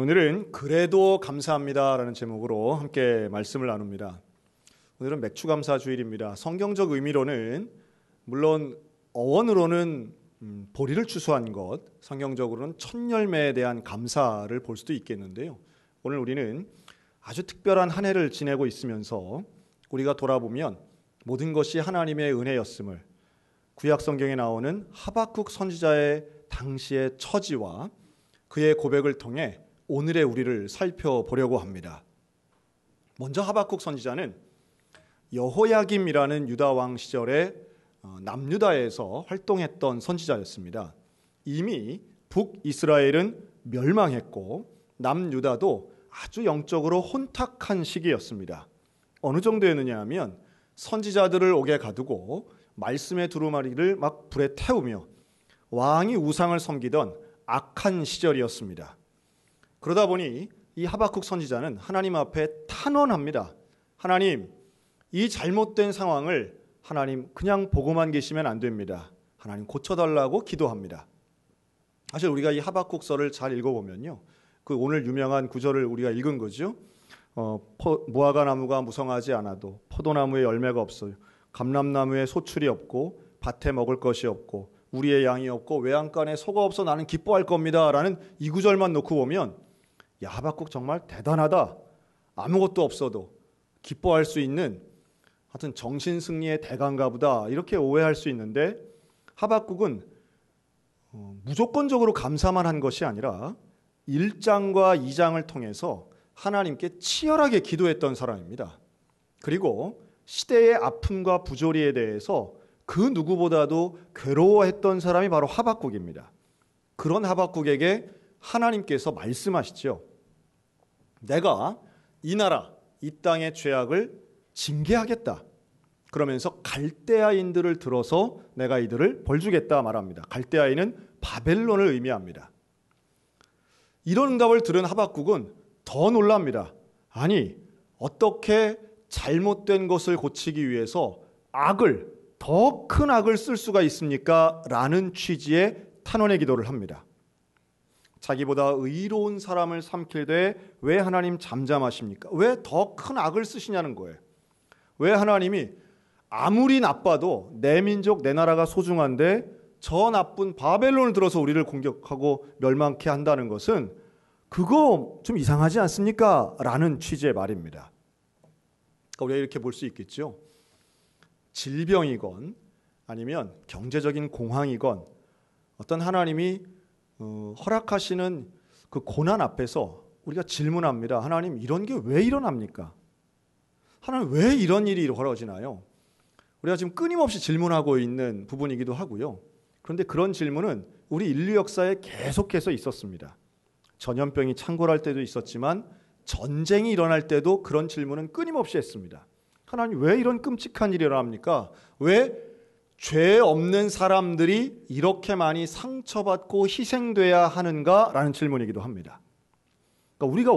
오늘은 그래도 감사합니다라는 제목으로 함께 말씀을 나눕니다. 오늘은 맥주감사 주일입니다. 성경적 의미로는 물론 어원으로는 보리를 추수한 것, 성경적으로는 첫 열매에 대한 감사를 볼 수도 있겠는데요. 오늘 우리는 아주 특별한 한 해를 지내고 있으면서 우리가 돌아보면 모든 것이 하나님의 은혜였음을 구약 성경에 나오는 하박국 선지자의 당시의 처지와 그의 고백을 통해 오늘의 우리를 살펴보려고 합니다. 먼저 하박국 선지자는 여호야김이라는 유다 왕 시절에 남유다에서 활동했던 선지자였습니다. 이미 북이스라엘은 멸망했고 남유다도 아주 영적으로 혼탁한 시기였습니다. 어느 정도였느냐 하면 선지자들을 옥에 가두고 말씀의 두루마리를 막 불에 태우며 왕이 우상을 섬기던 악한 시절이었습니다. 그러다 보니 이 하박국 선지자는 하나님 앞에 탄원합니다. 하나님, 이 잘못된 상황을 하나님 그냥 보고만 계시면 안 됩니다. 하나님 고쳐달라고 기도합니다. 사실 우리가 이 하박국서를 잘 읽어보면요, 그 오늘 유명한 구절을 우리가 읽은 거죠. 무화과 나무가 무성하지 않아도 포도나무에 열매가 없어요. 감람나무에 소출이 없고 밭에 먹을 것이 없고 우리의 양이 없고 외양간에 소가 없어 나는 기뻐할 겁니다 라는 이 구절만 놓고 보면 야, 하박국 정말 대단하다. 아무것도 없어도 기뻐할 수 있는 하여튼 정신승리의 대가인가 보다 이렇게 오해할 수 있는데, 하박국은 무조건적으로 감사만 한 것이 아니라 1장과 2장을 통해서 하나님께 치열하게 기도했던 사람입니다. 그리고 시대의 아픔과 부조리에 대해서 그 누구보다도 괴로워했던 사람이 바로 하박국입니다. 그런 하박국에게 하나님께서 말씀하시죠. 내가 이 나라, 이 땅의 죄악을 징계하겠다. 그러면서 갈대아인들을 들어서 내가 이들을 벌주겠다 말합니다. 갈대아인은 바벨론을 의미합니다. 이런 응답을 들은 하박국은 더 놀랍니다. 아니, 어떻게 잘못된 것을 고치기 위해서 더 큰 악을 쓸 수가 있습니까? 라는 취지의 탄원의 기도를 합니다. 자기보다 의로운 사람을 삼킬되 왜 하나님 잠잠하십니까? 왜 더 큰 악을 쓰시냐는 거예요. 왜 하나님이 아무리 나빠도 내 민족, 내 나라가 소중한데 저 나쁜 바벨론을 들어서 우리를 공격하고 멸망케 한다는 것은 그거 좀 이상하지 않습니까? 라는 취지의 말입니다. 그러니까 우리가 이렇게 볼 수 있겠죠. 질병이건 아니면 경제적인 공황이건 어떤 하나님이 허락하시는 그 고난 앞에서 우리가 질문합니다. 하나님, 이런 게 왜 일어납니까? 하나님, 왜 이런 일이 벌어지나요? 우리가 지금 끊임없이 질문하고 있는 부분이기도 하고요. 그런데 그런 질문은 우리 인류 역사에 계속해서 있었습니다. 전염병이 창궐할 때도 있었지만 전쟁이 일어날 때도 그런 질문은 끊임없이 했습니다. 하나님, 왜 이런 끔찍한 일이 일어납니까? 왜 죄 없는 사람들이 이렇게 많이 상처받고 희생돼야 하는가? 라는 질문이기도 합니다. 그러니까 우리가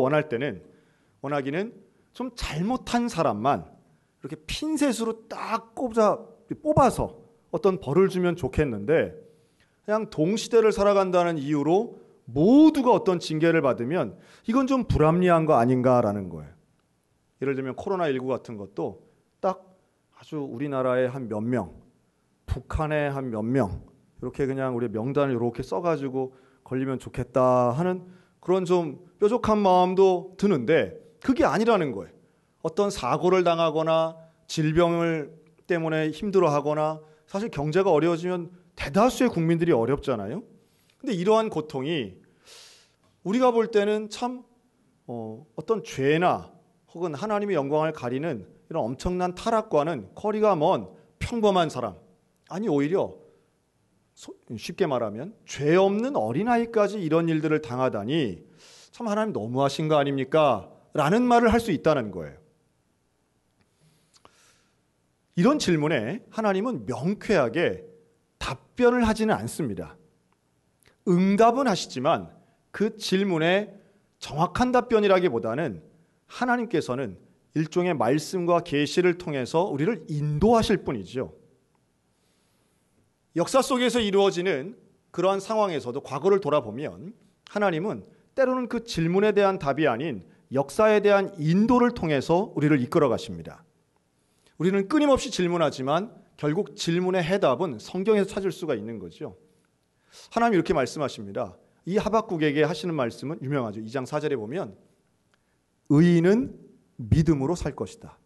원하기는 좀 잘못한 사람만 이렇게 핀셋으로 딱 뽑아서 어떤 벌을 주면 좋겠는데, 그냥 동시대를 살아간다는 이유로 모두가 어떤 징계를 받으면 이건 좀 불합리한 거 아닌가라는 거예요. 예를 들면 코로나19 같은 것도 딱 아주 우리나라의 한 몇 명, 북한의 한 몇 명, 이렇게 그냥 우리 명단을 이렇게 써가지고 걸리면 좋겠다 하는 그런 좀 뾰족한 마음도 드는데 그게 아니라는 거예요. 어떤 사고를 당하거나 질병을 때문에 힘들어하거나 사실 경제가 어려워지면 대다수의 국민들이 어렵잖아요. 근데 이러한 고통이 우리가 볼 때는 참 어떤 죄나 혹은 하나님의 영광을 가리는 이런 엄청난 타락과는 거리가 먼 평범한 사람, 아니 오히려 쉽게 말하면 죄 없는 어린아이까지 이런 일들을 당하다니 참 하나님 너무하신 거 아닙니까? 라는 말을 할 수 있다는 거예요. 이런 질문에 하나님은 명쾌하게 답변을 하지는 않습니다. 응답은 하시지만 그 질문에 정확한 답변이라기보다는 하나님께서는 일종의 말씀과 계시를 통해서 우리를 인도하실 뿐이죠. 역사 속에서 이루어지는 그러한 상황에서도 과거를 돌아보면 하나님은 때로는 그 질문에 대한 답이 아닌 역사에 대한 인도를 통해서 우리를 이끌어 가십니다. 우리는 끊임없이 질문하지만 결국 질문의 해답은 성경에서 찾을 수가 있는 거죠. 하나님이 이렇게 말씀하십니다. 이 하박국에게 하시는 말씀은 유명하죠. 2장 4절에 보면 의인은 믿음으로 살 것이다.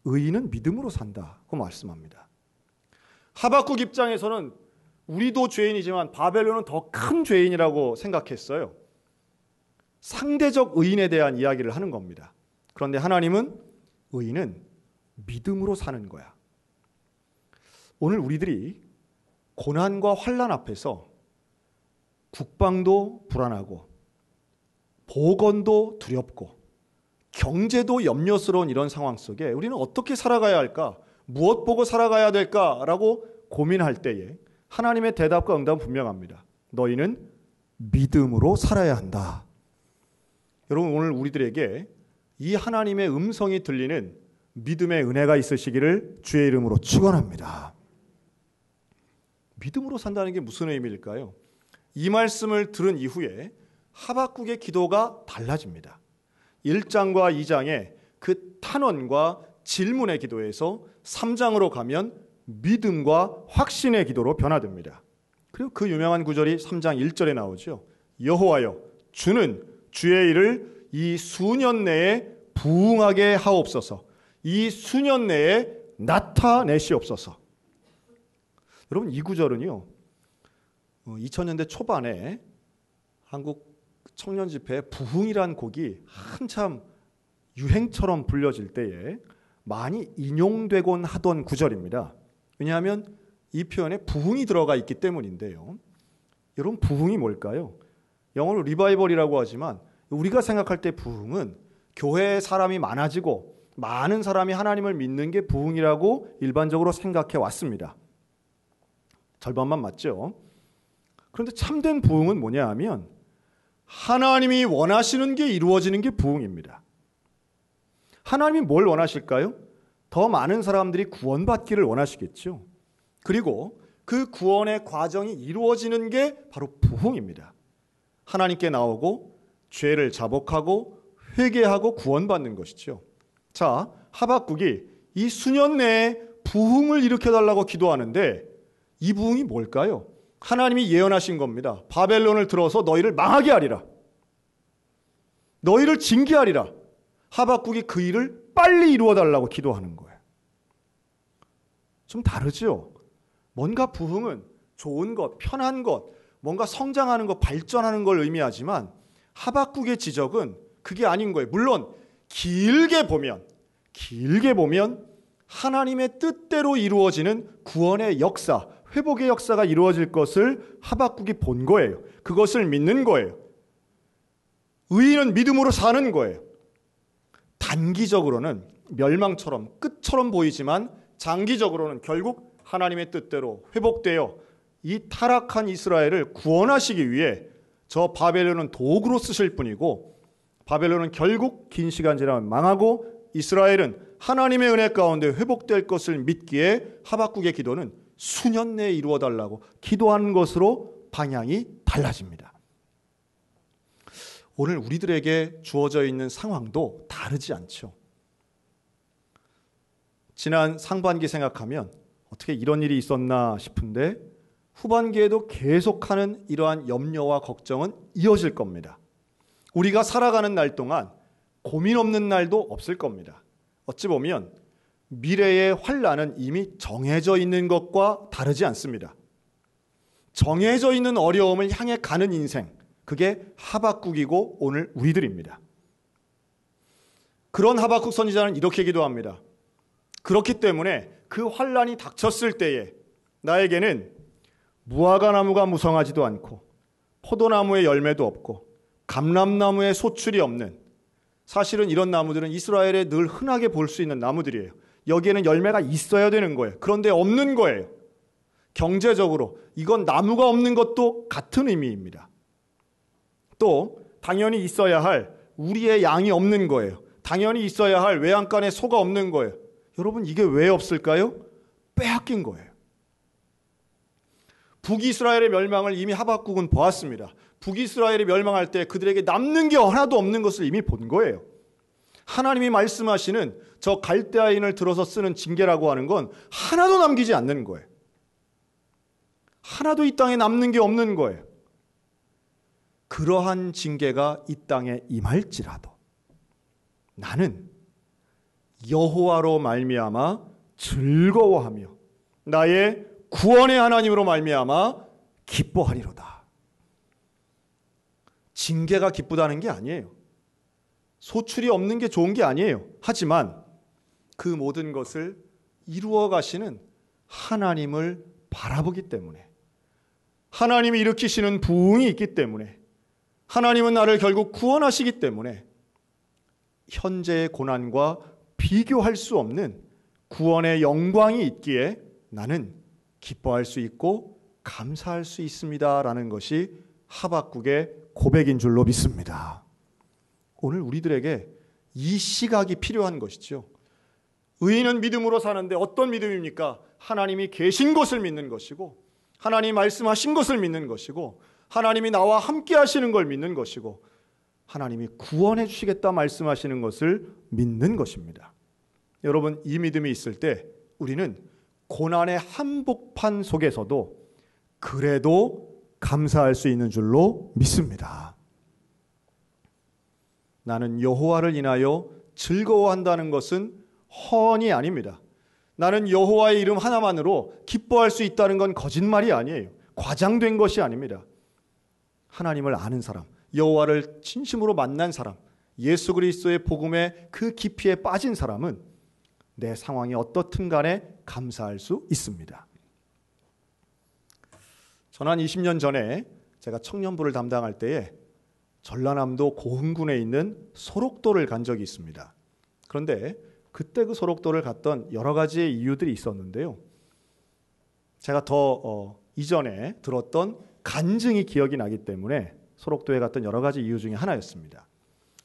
의인은 믿음으로 산다고 말씀합니다. 하박국 입장에서는 우리도 죄인이지만 바벨론은 더 큰 죄인이라고 생각했어요. 상대적 의인에 대한 이야기를 하는 겁니다. 그런데 하나님은 의인은 믿음으로 사는 거야. 오늘 우리들이 고난과 환난 앞에서 국방도 불안하고 보건도 두렵고 경제도 염려스러운 이런 상황 속에 우리는 어떻게 살아가야 할까? 무엇 보고 살아가야 될까라고 고민할 때에 하나님의 대답과 응답은 분명합니다. 너희는 믿음으로 살아야 한다. 여러분, 오늘 우리들에게 이 하나님의 음성이 들리는 믿음의 은혜가 있으시기를 주의 이름으로 축원합니다. 믿음으로 산다는 게 무슨 의미일까요? 이 말씀을 들은 이후에 하박국의 기도가 달라집니다. 1장과 2장의 그 탄원과 질문의 기도에서 3장으로 가면 믿음과 확신의 기도로 변화됩니다. 그리고 그 유명한 구절이 3장 1절에 나오죠. 여호와여, 주는 주의 일을 이 수년 내에 부응하게 하옵소서. 이 수년 내에 나타내시옵소서. 여러분, 이 구절은요, 2000년대 초반에 한국 청년 집회에 부흥이란 곡이 한참 유행처럼 불려질 때에 많이 인용되곤 하던 구절입니다. 왜냐하면 이 표현에 부흥이 들어가 있기 때문인데요. 여러분, 부흥이 뭘까요? 영어로 리바이벌이라고 하지만 우리가 생각할 때 부흥은 교회에 사람이 많아지고 많은 사람이 하나님을 믿는 게 부흥이라고 일반적으로 생각해 왔습니다. 절반만 맞죠? 그런데 참된 부흥은 뭐냐 하면 하나님이 원하시는 게 이루어지는 게 부흥입니다. 하나님이 뭘 원하실까요? 더 많은 사람들이 구원받기를 원하시겠죠. 그리고 그 구원의 과정이 이루어지는 게 바로 부흥입니다. 하나님께 나오고 죄를 자복하고 회개하고 구원받는 것이죠. 자, 하박국이 이 수년 내에 부흥을 일으켜달라고 기도하는데 이 부흥이 뭘까요? 하나님이 예언하신 겁니다. 바벨론을 들어서 너희를 망하게 하리라. 너희를 징계하리라. 하박국이 그 일을 빨리 이루어달라고 기도하는 거예요. 좀 다르죠? 뭔가 부흥은 좋은 것, 편한 것, 뭔가 성장하는 것, 발전하는 걸 의미하지만 하박국의 지적은 그게 아닌 거예요. 물론 길게 보면 하나님의 뜻대로 이루어지는 구원의 역사, 회복의 역사가 이루어질 것을 하박국이 본 거예요. 그것을 믿는 거예요. 의인은 믿음으로 사는 거예요. 단기적으로는 멸망처럼 끝처럼 보이지만 장기적으로는 결국 하나님의 뜻대로 회복되어 이 타락한 이스라엘을 구원하시기 위해 저 바벨론은 도구로 쓰실 뿐이고 바벨론은 결국 긴 시간 지나면 망하고 이스라엘은 하나님의 은혜 가운데 회복될 것을 믿기에 하박국의 기도는 수년 내에 이루어달라고 기도하는 것으로 방향이 달라집니다. 오늘 우리들에게 주어져 있는 상황도 다르지 않죠. 지난 상반기 생각하면 어떻게 이런 일이 있었나 싶은데 후반기에도 계속하는 이러한 염려와 걱정은 이어질 겁니다. 우리가 살아가는 날 동안 고민 없는 날도 없을 겁니다. 어찌 보면 미래의 환난은 이미 정해져 있는 것과 다르지 않습니다. 정해져 있는 어려움을 향해 가는 인생, 그게 하박국이고 오늘 우리들입니다. 그런 하박국 선지자는 이렇게 기도합니다. 그렇기 때문에 그 환난이 닥쳤을 때에 나에게는 무화과나무가 무성하지도 않고 포도나무의 열매도 없고 감람나무의 소출이 없는, 사실은 이런 나무들은 이스라엘에 늘 흔하게 볼 수 있는 나무들이에요. 여기에는 열매가 있어야 되는 거예요. 그런데 없는 거예요. 경제적으로 이건 나무가 없는 것도 같은 의미입니다. 또 당연히 있어야 할 우리의 양이 없는 거예요. 당연히 있어야 할 외양간에 소가 없는 거예요. 여러분, 이게 왜 없을까요? 빼앗긴 거예요. 북이스라엘의 멸망을 이미 하박국은 보았습니다. 북이스라엘이 멸망할 때 그들에게 남는 게 하나도 없는 것을 이미 본 거예요. 하나님이 말씀하시는 저 갈대아인을 들어서 쓰는 징계라고 하는 건 하나도 남기지 않는 거예요. 하나도 이 땅에 남는 게 없는 거예요. 그러한 징계가 이 땅에 임할지라도 나는 여호와로 말미암아 즐거워하며 나의 구원의 하나님으로 말미암아 기뻐하리로다. 징계가 기쁘다는 게 아니에요. 소출이 없는 게 좋은 게 아니에요. 하지만 그 모든 것을 이루어 가시는 하나님을 바라보기 때문에, 하나님이 일으키시는 부흥이 있기 때문에, 하나님은 나를 결국 구원하시기 때문에 현재의 고난과 비교할 수 없는 구원의 영광이 있기에 나는 기뻐할 수 있고 감사할 수 있습니다라는 것이 하박국의 고백인 줄로 믿습니다. 오늘 우리들에게 이 시각이 필요한 것이죠. 의인은 믿음으로 사는데 어떤 믿음입니까? 하나님이 계신 것을 믿는 것이고, 하나님이 말씀하신 것을 믿는 것이고, 하나님이 나와 함께 하시는 걸 믿는 것이고, 하나님이 구원해 주시겠다 말씀하시는 것을 믿는 것입니다. 여러분, 이 믿음이 있을 때 우리는 고난의 한복판 속에서도 그래도 감사할 수 있는 줄로 믿습니다. 나는 여호와를 인하여 즐거워한다는 것은 허언이 아닙니다. 나는 여호와의 이름 하나만으로 기뻐할 수 있다는 건 거짓말이 아니에요. 과장된 것이 아닙니다. 하나님을 아는 사람, 여호와를 진심으로 만난 사람, 예수 그리스도의 복음의 그 깊이에 빠진 사람은 내 상황이 어떻든 간에 감사할 수 있습니다. 전 한 20년 전에 제가 청년부를 담당할 때에 전라남도 고흥군에 있는 소록도를 간 적이 있습니다. 그런데 그때 그 소록도를 갔던 여러 가지의 이유들이 있었는데요. 제가 더 이전에 들었던 간증이 기억이 나기 때문에 소록도에 갔던 여러 가지 이유 중에 하나였습니다.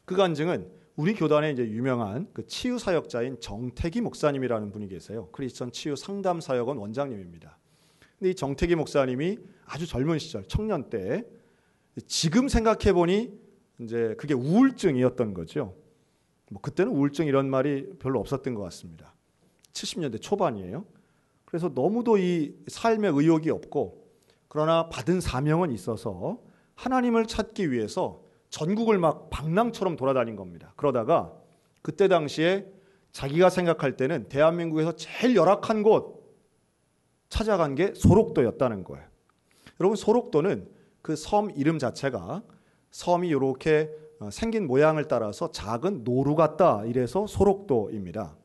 그 간증은 우리 교단의 이제 유명한 그 치유 사역자인 정태기 목사님이라는 분이 계세요. 크리스천 치유 상담 사역원 원장님입니다. 근데 이 정태기 목사님이 아주 젊은 시절 청년 때 지금 생각해 보니 이제 그게 우울증이었던 거죠. 뭐 그때는 우울증 이런 말이 별로 없었던 것 같습니다. 70년대 초반이에요. 그래서 너무도 이 삶에 의욕이 없고, 그러나 받은 사명은 있어서 하나님을 찾기 위해서 전국을 막 방랑처럼 돌아다닌 겁니다. 그러다가 그때 당시에 자기가 생각할 때는 대한민국에서 제일 열악한 곳 찾아간 게 소록도였다는 거예요. 여러분, 소록도는 그 섬 이름 자체가 섬이 이렇게 생긴 모양을 따라서 작은 노루 같다, 이래서 소록도입니다.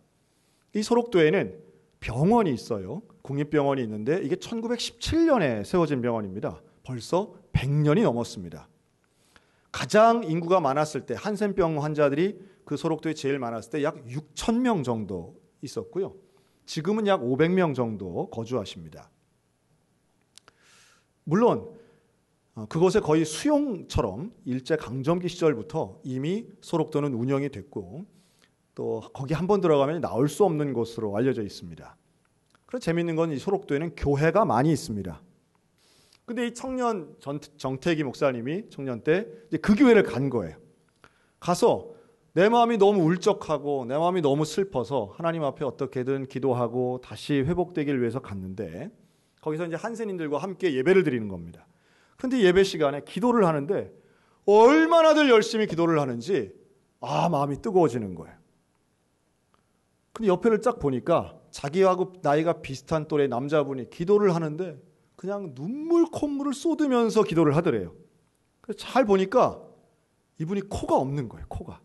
이 소록도에는 병원이 있어요. 국립병원이 있는데 이게 1917년에 세워진 병원입니다. 벌써 100년이 넘었습니다. 가장 인구가 많았을 때, 한센병 환자들이 그 소록도에 제일 많았을 때 약 6,000명 정도 있었고요. 지금은 약 500명 정도 거주하십니다. 물론 그곳에 거의 수용처럼 일제강점기 시절부터 이미 소록도는 운영이 됐고, 또 거기 한번 들어가면 나올 수 없는 곳으로 알려져 있습니다. 그래서 재미있는 건 이 소록도에는 교회가 많이 있습니다. 근데 이 청년 정태기 목사님이 청년 때 이제 그 교회를 간 거예요. 가서 내 마음이 너무 울적하고 내 마음이 너무 슬퍼서 하나님 앞에 어떻게든 기도하고 다시 회복되기를 위해서 갔는데, 거기서 이제 한센인들과 함께 예배를 드리는 겁니다. 그런데 예배 시간에 기도를 하는데 얼마나들 열심히 기도를 하는지 마음이 뜨거워지는 거예요. 근데 옆에를 쫙 보니까 자기하고 나이가 비슷한 또래 남자분이 기도를 하는데 그냥 눈물 콧물을 쏟으면서 기도를 하더래요. 그래서 잘 보니까 이분이 코가 없는 거예요. 코가.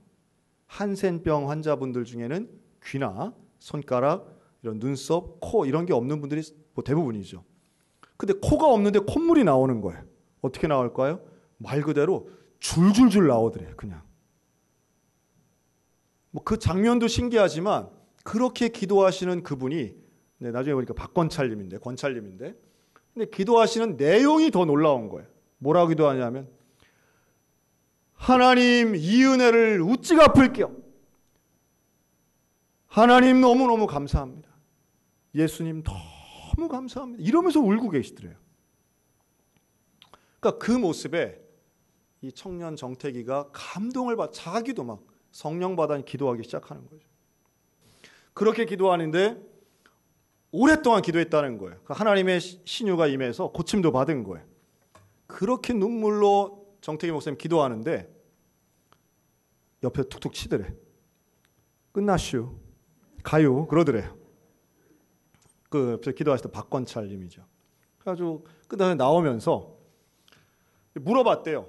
한센병 환자분들 중에는 귀나 손가락, 이런 눈썹, 코 이런 게 없는 분들이 뭐 대부분이죠. 근데 코가 없는데 콧물이 나오는 거예요. 어떻게 나올까요? 말 그대로 줄줄줄 나오더래요. 그냥. 뭐 그 장면도 신기하지만 그렇게 기도하시는 그분이, 나중에 보니까 권찰님인데 근데 기도하시는 내용이 더 놀라운 거예요. 뭐라고 기도하냐면, 하나님 이 은혜를 우찌 갚을게요. 하나님 너무너무 감사합니다. 예수님 너무 감사합니다. 이러면서 울고 계시더래요. 그러니까 그 모습에 이 청년 정태기가 감동을 받아 자기도 막 성령 받아 기도하기 시작하는 거죠. 그렇게 기도하는데 오랫동안 기도했다는 거예요. 하나님의 신유가 임해서 고침도 받은 거예요. 그렇게 눈물로 정태기 목사님 기도하는데 옆에 툭툭 치더래. 끝났슈. 가요. 그러더래요. 그 기도하실 때 박건찰님이죠. 그래가지고 끝나서 나오면서 물어봤대요.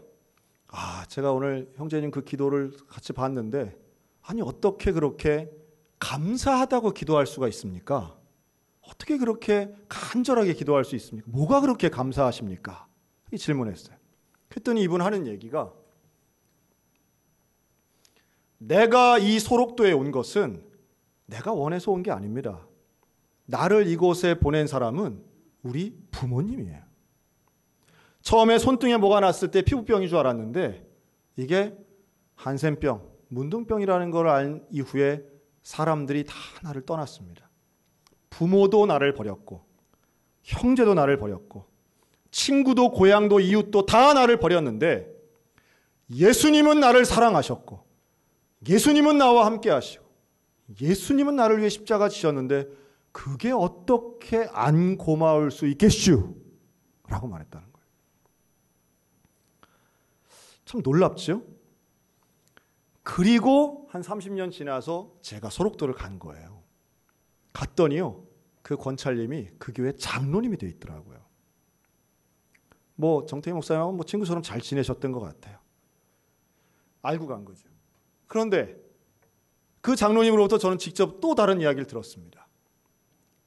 제가 오늘 형제님 그 기도를 같이 봤는데 아니 어떻게 그렇게 감사하다고 기도할 수가 있습니까? 어떻게 그렇게 간절하게 기도할 수 있습니까? 뭐가 그렇게 감사하십니까? 이 질문했어요. 그랬더니 이분 하는 얘기가 내가 이 소록도에 온 것은 내가 원해서 온 게 아닙니다. 나를 이곳에 보낸 사람은 우리 부모님이에요. 처음에 손등에 뭐가 났을 때 피부병인 줄 알았는데 이게 한센병, 문둥병이라는 걸 알 이후에 사람들이 다 나를 떠났습니다. 부모도 나를 버렸고 형제도 나를 버렸고 친구도 고향도 이웃도 다 나를 버렸는데 예수님은 나를 사랑하셨고 예수님은 나와 함께 하시고 예수님은 나를 위해 십자가 지셨는데 그게 어떻게 안 고마울 수 있겠슈? 라고 말했다는 거예요. 참 놀랍죠? 그리고 한 30년 지나서 제가 소록도를 간 거예요. 갔더니요, 그 권찰님이 그 교회 장로님이 되어 있더라고요. 정태희 목사님하고 친구처럼 잘 지내셨던 것 같아요. 알고 간 거죠. 그런데 그 장로님으로부터 저는 직접 또 다른 이야기를 들었습니다.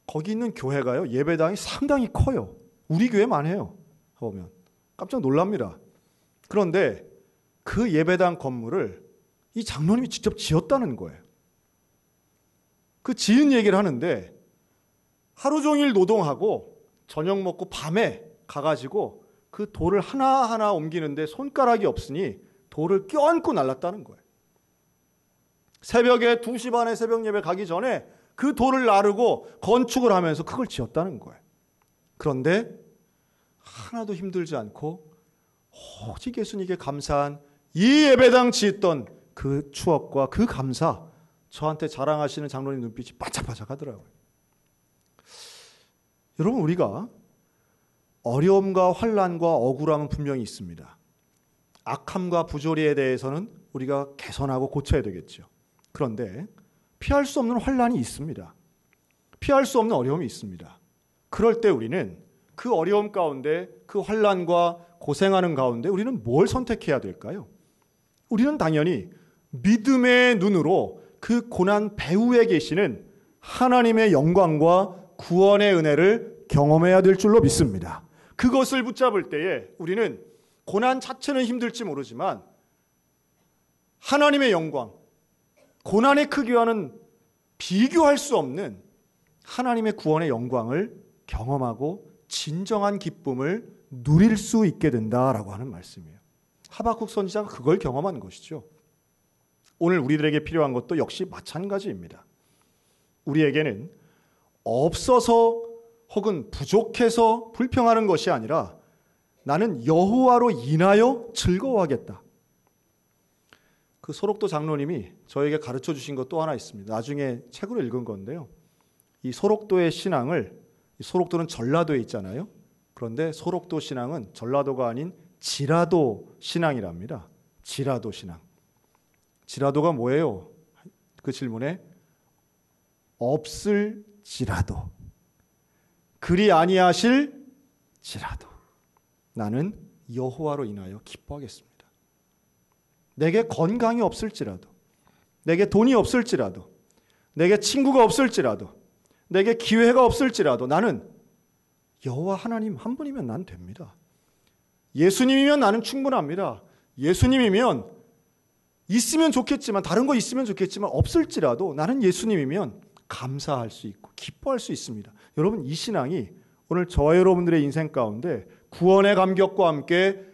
거기 있는 교회가요, 예배당이 상당히 커요. 우리 교회만 해요. 보면 깜짝 놀랍니다. 그런데 그 예배당 건물을 이 장로님이 직접 지었다는 거예요. 그 지은 얘기를 하는데 하루 종일 노동하고 저녁 먹고 밤에 가가지고 그 돌을 하나하나 옮기는데 손가락이 없으니 돌을 껴안고 날랐다는 거예요. 새벽에 2시 반에 새벽 예배 가기 전에 그 돌을 나르고 건축을 하면서 그걸 지었다는 거예요. 그런데 하나도 힘들지 않고 오직 예수님께 감사한 이 예배당 짓던 그 추억과 그 감사, 저한테 자랑하시는 장로님 눈빛이 바짝바짝 하더라고요. 여러분, 우리가 어려움과 환난과 억울함은 분명히 있습니다. 악함과 부조리에 대해서는 우리가 개선하고 고쳐야 되겠죠. 그런데 피할 수 없는 환난이 있습니다. 피할 수 없는 어려움이 있습니다. 그럴 때 우리는 그 어려움 가운데, 그 환난과 고생하는 가운데 우리는 뭘 선택해야 될까요? 우리는 당연히 믿음의 눈으로 그 고난 배후에 계시는 하나님의 영광과 구원의 은혜를 경험해야 될 줄로 믿습니다. 그것을 붙잡을 때에 우리는 고난 자체는 힘들지 모르지만 하나님의 영광, 고난의 크기와는 비교할 수 없는 하나님의 구원의 영광을 경험하고 진정한 기쁨을 누릴 수 있게 된다라고 하는 말씀이에요. 하박국 선지자가 그걸 경험한 것이죠. 오늘 우리들에게 필요한 것도 역시 마찬가지입니다. 우리에게는 없어서 혹은 부족해서 불평하는 것이 아니라 나는 여호와로 인하여 즐거워하겠다. 그 소록도 장로님이 저에게 가르쳐 주신 것 또 하나 있습니다. 나중에 책으로 읽은 건데요. 이 소록도의 신앙을, 소록도는 전라도에 있잖아요. 그런데 소록도 신앙은 전라도가 아닌 지라도 신앙이랍니다. 지라도 신앙. 지라도가 뭐예요? 그 질문에 없을지라도, 그리 아니하실지라도 나는 여호와로 인하여 기뻐하겠습니다. 내게 건강이 없을지라도, 내게 돈이 없을지라도, 내게 친구가 없을지라도, 내게 기회가 없을지라도 나는 여호와 하나님 한 분이면 난 됩니다. 예수님이면 나는 충분합니다. 예수님이면 있으면 좋겠지만, 다른 거 있으면 좋겠지만 없을지라도 나는 예수님이면 감사할 수 있고 기뻐할 수 있습니다. 여러분, 이 신앙이 오늘 저와 여러분들의 인생 가운데 구원의 감격과 함께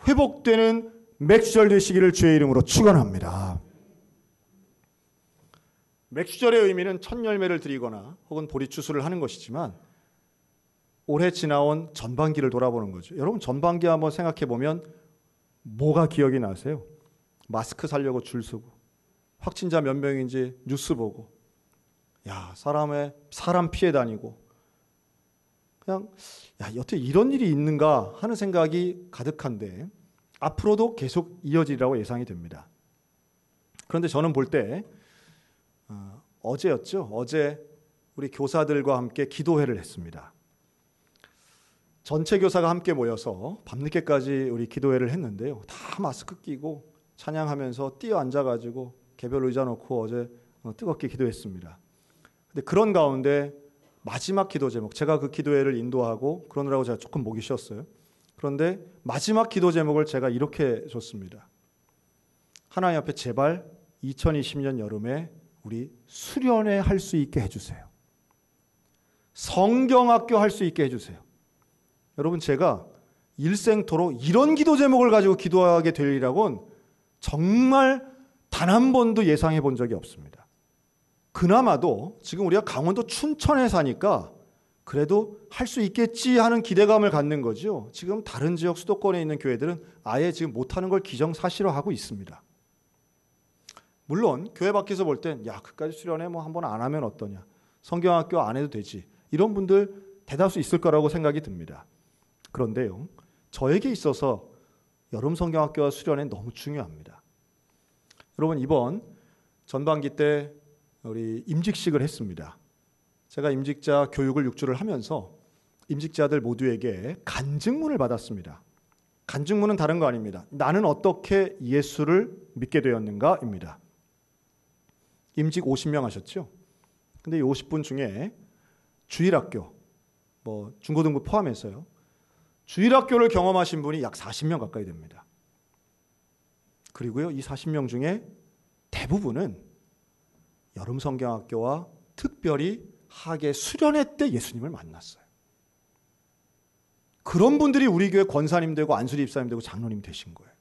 회복되는 맥주절 되시기를 주의 이름으로 축원합니다. 맥주절의 의미는 첫 열매를 드리거나 혹은 보리추수를 하는 것이지만 올해 지나온 전반기를 돌아보는 거죠. 여러분 전반기 한번 생각해 보면 뭐가 기억이 나세요? 마스크 사려고 줄 서고 확진자 몇 명인지 뉴스 보고 사람 피해 다니고 그냥 여태 이런 일이 있는가 하는 생각이 가득한데 앞으로도 계속 이어지리라고 예상이 됩니다. 그런데 저는 볼 때 어제였죠. 어제 우리 교사들과 함께 기도회를 했습니다. 전체 교사가 함께 모여서 밤늦게까지 우리 기도회를 했는데요. 다 마스크 끼고 찬양하면서 뛰어 앉아가지고 개별 의자 놓고 어제 뜨겁게 기도했습니다. 근데 그런 가운데 마지막 기도 제목, 제가 그 기도회를 인도하고 그러느라고 제가 조금 목이 쉬었어요. 그런데 마지막 기도 제목을 제가 이렇게 줬습니다. 하나님 앞에 제발 2020년 여름에 우리 수련회 할 수 있게 해주세요. 성경학교 할 수 있게 해주세요. 여러분 제가 일생토록 이런 기도 제목을 가지고 기도하게 될 일이라고는 정말 단 한 번도 예상해 본 적이 없습니다. 그나마도 지금 우리가 강원도 춘천에 사니까 그래도 할 수 있겠지 하는 기대감을 갖는 거죠. 지금 다른 지역 수도권에 있는 교회들은 아예 지금 못하는 걸 기정사실화하고 있습니다. 물론 교회 밖에서 볼 땐 그까지 수련회 한번 안 하면 어떠냐, 성경학교 안 해도 되지, 이런 분들 대다수 있을 거라고 생각이 듭니다. 그런데요, 저에게 있어서 여름 성경학교와 수련회 너무 중요합니다. 여러분 이번 전반기 때 우리 임직식을 했습니다. 제가 임직자 교육을 6주를 하면서 임직자들 모두에게 간증문을 받았습니다. 간증문은 다른 거 아닙니다. 나는 어떻게 예수를 믿게 되었는가입니다. 임직 50명 하셨죠? 근데 이 50분 중에 주일학교, 중고등부 포함해서요, 주일학교를 경험하신 분이 약 40명 가까이 됩니다. 그리고요, 이 40명 중에 대부분은 여름 성경학교와 특별히 하계 수련회 때 예수님을 만났어요. 그런 분들이 우리 교회 권사님 되고 안수리 집사님 되고 장로님 되신 거예요.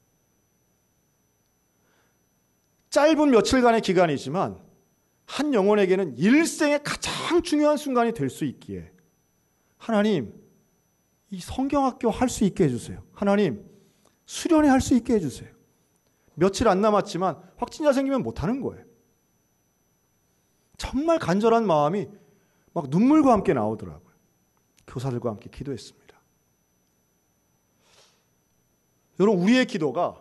짧은 며칠간의 기간이지만 한 영혼에게는 일생의 가장 중요한 순간이 될 수 있기에 하나님, 이 성경학교 할 수 있게 해주세요. 하나님, 수련회 할 수 있게 해주세요. 며칠 안 남았지만 확진자 생기면 못하는 거예요. 정말 간절한 마음이 막 눈물과 함께 나오더라고요. 교사들과 함께 기도했습니다. 여러분, 우리의 기도가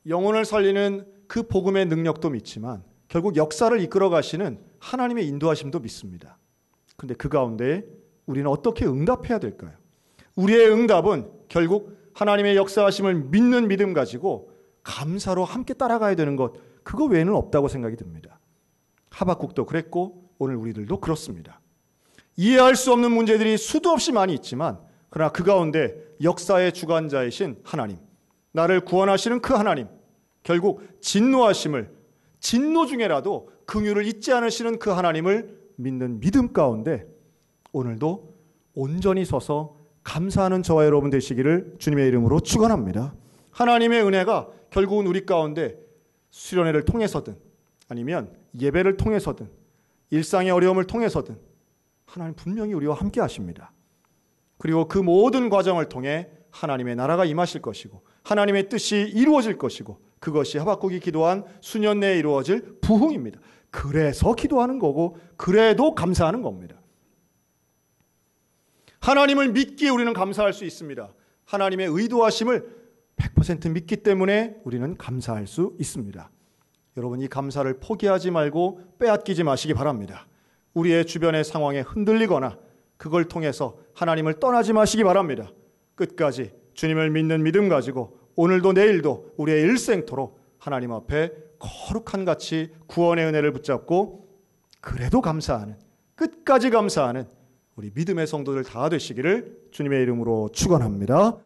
영혼을 살리는 그 복음의 능력도 믿지만 결국 역사를 이끌어 가시는 하나님의 인도하심도 믿습니다. 그런데 그 가운데 우리는 어떻게 응답해야 될까요? 우리의 응답은 결국 하나님의 역사하심을 믿는 믿음 가지고 감사로 함께 따라가야 되는 것, 그거 외에는 없다고 생각이 듭니다. 하박국도 그랬고 오늘 우리들도 그렇습니다. 이해할 수 없는 문제들이 수도 없이 많이 있지만 그러나 그 가운데 역사의 주관자이신 하나님, 나를 구원하시는 그 하나님, 결국 진노 중에라도 긍휼을 잊지 않으시는 그 하나님을 믿는 믿음 가운데 오늘도 온전히 서서 감사하는 저와 여러분 되시기를 주님의 이름으로 축원합니다. 하나님의 은혜가 결국은 우리 가운데 수련회를 통해서든 아니면 예배를 통해서든 일상의 어려움을 통해서든 하나님 분명히 우리와 함께 하십니다. 그리고 그 모든 과정을 통해 하나님의 나라가 임하실 것이고 하나님의 뜻이 이루어질 것이고 그것이 하박국이 기도한 수년 내에 이루어질 부흥입니다. 그래서 기도하는 거고 그래도 감사하는 겁니다. 하나님을 믿기에 우리는 감사할 수 있습니다. 하나님의 의도하심을 100% 믿기 때문에 우리는 감사할 수 있습니다. 여러분, 이 감사를 포기하지 말고 빼앗기지 마시기 바랍니다. 우리의 주변의 상황에 흔들리거나 그걸 통해서 하나님을 떠나지 마시기 바랍니다. 끝까지 주님을 믿는 믿음 가지고 오늘도 내일도 우리의 일생토록 하나님 앞에 거룩한 가치 구원의 은혜를 붙잡고 그래도 감사하는, 끝까지 감사하는 우리 믿음의 성도들 다 되시기를 주님의 이름으로 축원합니다.